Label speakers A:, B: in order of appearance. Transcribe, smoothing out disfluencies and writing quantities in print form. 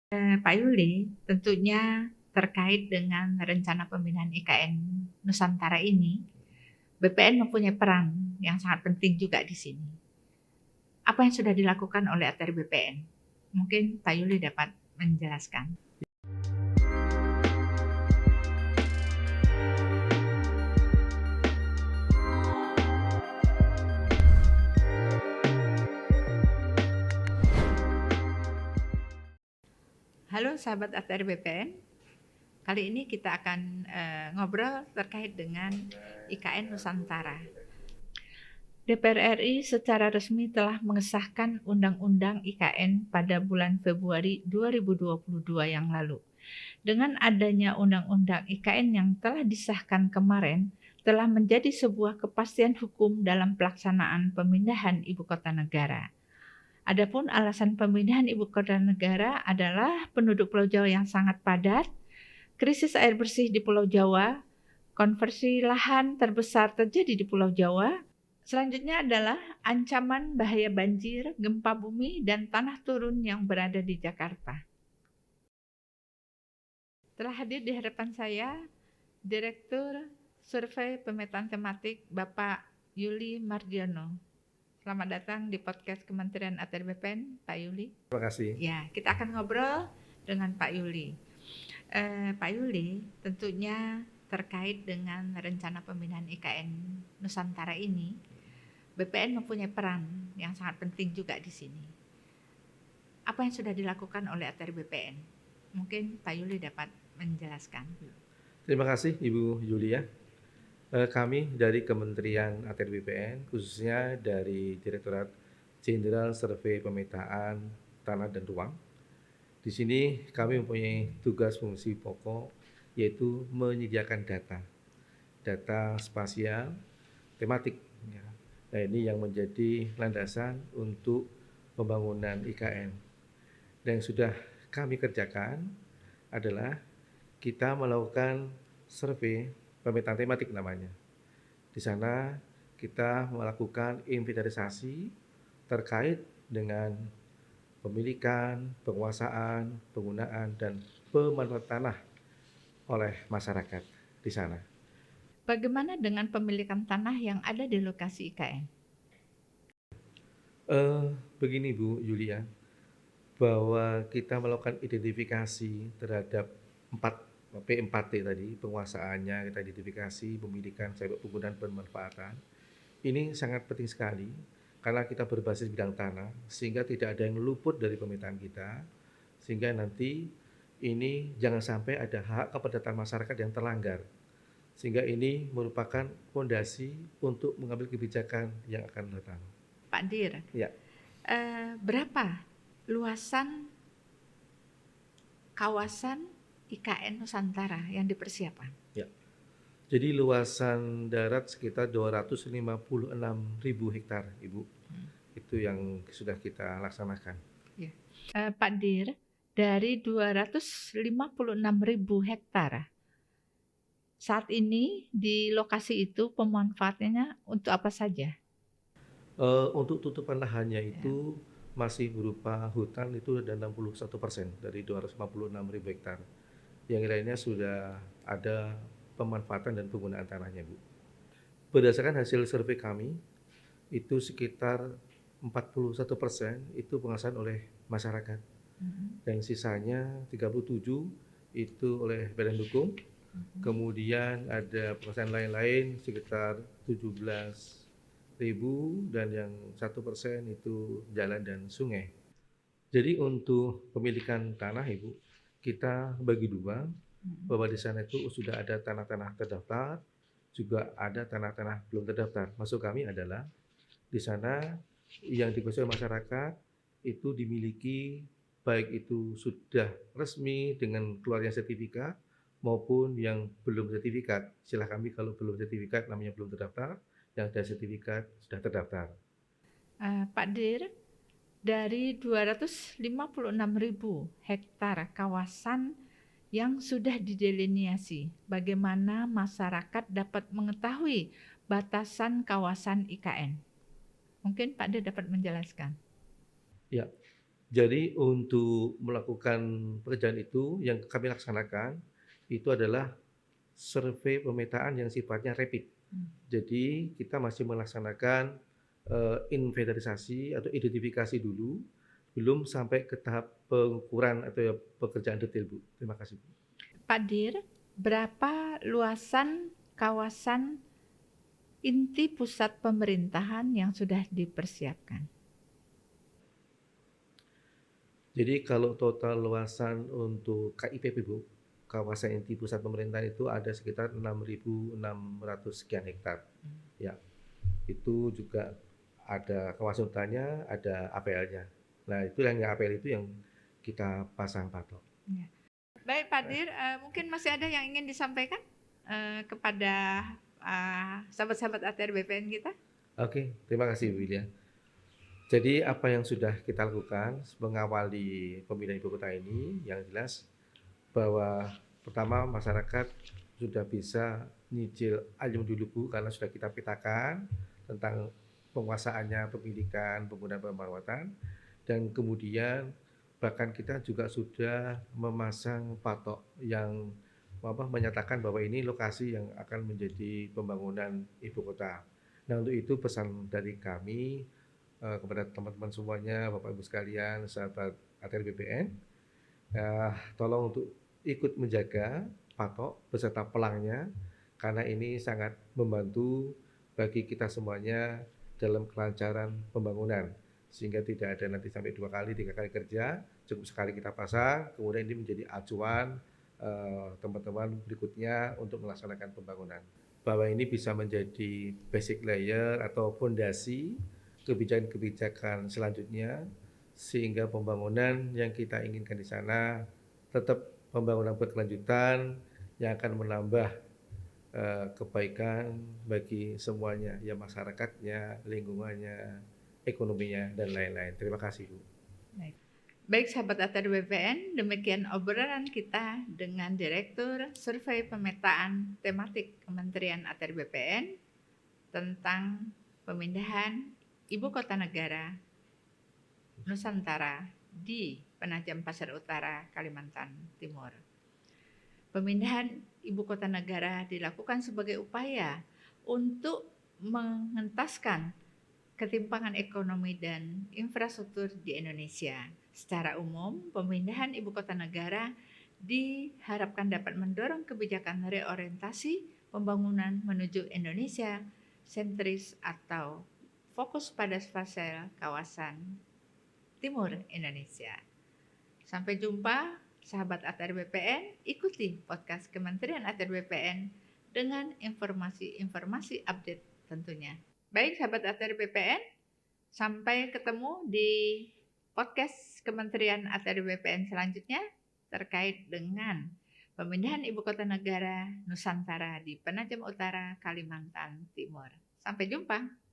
A: Pak Yuli, tentunya terkait dengan rencana pembinaan IKN Nusantara ini, BPN mempunyai peran yang sangat penting juga di sini. Apa yang sudah dilakukan oleh ATR BPN? Mungkin Pak Yuli dapat menjelaskan. Halo sahabat ATR BPN, kali ini kita akan ngobrol terkait dengan IKN Nusantara. DPR RI secara resmi telah mengesahkan Undang-Undang IKN pada bulan Februari 2022 yang lalu. Dengan adanya Undang-Undang IKN yang telah disahkan kemarin, telah menjadi sebuah kepastian hukum dalam pelaksanaan pemindahan ibu kota negara. Adapun alasan pemindahan ibu kota negara adalah penduduk Pulau Jawa yang sangat padat, krisis air bersih di Pulau Jawa, konversi lahan terbesar terjadi di Pulau Jawa. Selanjutnya adalah ancaman bahaya banjir, gempa bumi, dan tanah turun yang berada di Jakarta. Telah hadir di hadapan saya Direktur Survei Pemetaan Tematik Bapak Yuli Mardiono. Selamat datang di podcast Kementerian ATR BPN, Pak Yuli.
B: Terima kasih.
A: Ya, kita akan ngobrol dengan Pak Yuli. Pak Yuli, tentunya terkait dengan rencana pembinaan IKN Nusantara ini, BPN mempunyai peran yang sangat penting juga di sini. Apa yang sudah dilakukan oleh ATR BPN? Mungkin Pak Yuli dapat menjelaskan.
B: Terima kasih Ibu Yulia. Kami dari Kementerian ATR BPN, khususnya dari Direktorat Jenderal Survei Pemetaan Tanah dan Ruang. Di sini kami mempunyai tugas fungsi pokok, yaitu menyediakan data spasial, tematik. Nah, ini yang menjadi landasan untuk pembangunan IKN. Dan yang sudah kami kerjakan adalah kita melakukan survei pemetaan tematik namanya. Di sana kita melakukan inventarisasi terkait dengan pemilikan, penguasaan, penggunaan, dan pemanfaatan tanah oleh masyarakat di sana.
A: Bagaimana dengan pemilikan tanah yang ada di lokasi IKN?
B: Begini Bu Yulia, bahwa kita melakukan identifikasi terhadap P4T tadi, penguasaannya kita identifikasi, pemilikan, sampai penggunaan pemanfaatan. Ini sangat penting sekali karena kita berbasis bidang tanah, sehingga tidak ada yang luput dari pemetaan kita, sehingga nanti ini jangan sampai ada hak kepedataan masyarakat yang terlanggar. Sehingga ini merupakan fondasi untuk mengambil kebijakan yang akan datang.
A: Pak Dir,
B: Ya.
A: Berapa luasan kawasan IKN Nusantara yang dipersiapkan?
B: Ya. Jadi luasan darat sekitar 256.000 hektar, Ibu. Itu yang sudah kita laksanakan.
A: Ya. Pak Dir, dari 256.000 hektar, saat ini di lokasi itu pemanfaatannya untuk apa saja?
B: Untuk tutupan lahannya itu masih berupa hutan, itu ada 61% dari 256.000 hektar. Yang lainnya sudah ada pemanfaatan dan penggunaan tanahnya, Bu. Berdasarkan hasil survei kami, itu sekitar 41% itu penguasaan oleh masyarakat. Dan sisanya 37 itu oleh badan hukum. Kemudian ada penguasaan lain-lain sekitar 17.000, dan yang 1% itu jalan dan sungai. Jadi untuk pemilikan tanah, Ibu, kita bagi dua, bahwa di sana itu sudah ada tanah-tanah terdaftar, juga ada tanah-tanah belum terdaftar. Maksud kami adalah di sana yang dikuasai masyarakat itu dimiliki, baik itu sudah resmi dengan keluarnya sertifikat maupun yang belum sertifikat. Istilah kami kalau belum sertifikat namanya belum terdaftar, yang ada sertifikat sudah terdaftar.
A: Pak Dir, dari 256.000 hektar kawasan yang sudah didelineasi, bagaimana masyarakat dapat mengetahui batasan kawasan IKN? Mungkin Pak Dir dapat menjelaskan.
B: Ya, Jadi untuk melakukan pekerjaan itu yang kami laksanakan itu adalah survei pemetaan yang sifatnya rapid. Jadi kita masih melaksanakan inventarisasi atau identifikasi dulu, belum sampai ke tahap pengukuran atau ya pekerjaan detail, Bu. Terima kasih, Bu.
A: Pak Dir, berapa luasan kawasan inti pusat pemerintahan yang sudah dipersiapkan?
B: Jadi kalau total luasan untuk KIPP, Bu, kawasan inti pusat pemerintahan itu ada sekitar 6.600 sekian hektar. Ya, itu juga ada kawasan hutannya, ada APL-nya. Nah, itu yang APL itu yang kita pasang patok.
A: Ya. Baik Pak Dir, mungkin masih ada yang ingin disampaikan kepada sahabat-sahabat ATR BPN kita?
B: Oke, terima kasih Bu Wilya. Jadi apa yang sudah kita lakukan mengawali pemindahan ibu kota ini, yang jelas bahwa pertama masyarakat sudah bisa nyicil ayam dulu Bu, karena sudah kita petakan tentang penguasaannya, pemilikan, penggunaan perawatan, dan kemudian bahkan kita juga sudah memasang patok yang menyatakan bahwa ini lokasi yang akan menjadi pembangunan ibu kota. Nah, untuk itu pesan dari kami kepada teman-teman semuanya, Bapak Ibu sekalian, sahabat ATR BPN, tolong untuk ikut menjaga patok beserta pelangnya, karena ini sangat membantu bagi kita semuanya dalam kelancaran pembangunan, sehingga tidak ada nanti sampai 2 kali, 3 kali kerja, cukup sekali kita pasang, kemudian ini menjadi acuan teman-teman berikutnya untuk melaksanakan pembangunan. Bahwa ini bisa menjadi basic layer atau fondasi kebijakan-kebijakan selanjutnya, sehingga pembangunan yang kita inginkan di sana tetap pembangunan berkelanjutan yang akan menambah kebaikan bagi semuanya, ya masyarakatnya, lingkungannya, ekonominya, dan lain-lain. Terima kasih, Bu.
A: Baik sahabat ATR BPN, demikian obrolan kita dengan Direktur Survei Pemetaan Tematik Kementerian ATR BPN tentang pemindahan Ibu Kota Negara Nusantara di Penajam Pasir Utara, Kalimantan Timur. Pemindahan Ibu Kota Negara dilakukan sebagai upaya untuk mengentaskan ketimpangan ekonomi dan infrastruktur di Indonesia. Secara umum, pemindahan ibu kota negara diharapkan dapat mendorong kebijakan reorientasi pembangunan menuju Indonesia sentris atau fokus pada spasial kawasan timur Indonesia. Sampai jumpa sahabat ATR BPN, ikuti podcast Kementerian ATR BPN dengan informasi-informasi update tentunya. Baik sahabat ATR BPN, sampai ketemu di podcast Kementerian ATR BPN selanjutnya terkait dengan pemindahan ibu kota negara Nusantara di Penajam Utara, Kalimantan Timur. Sampai jumpa.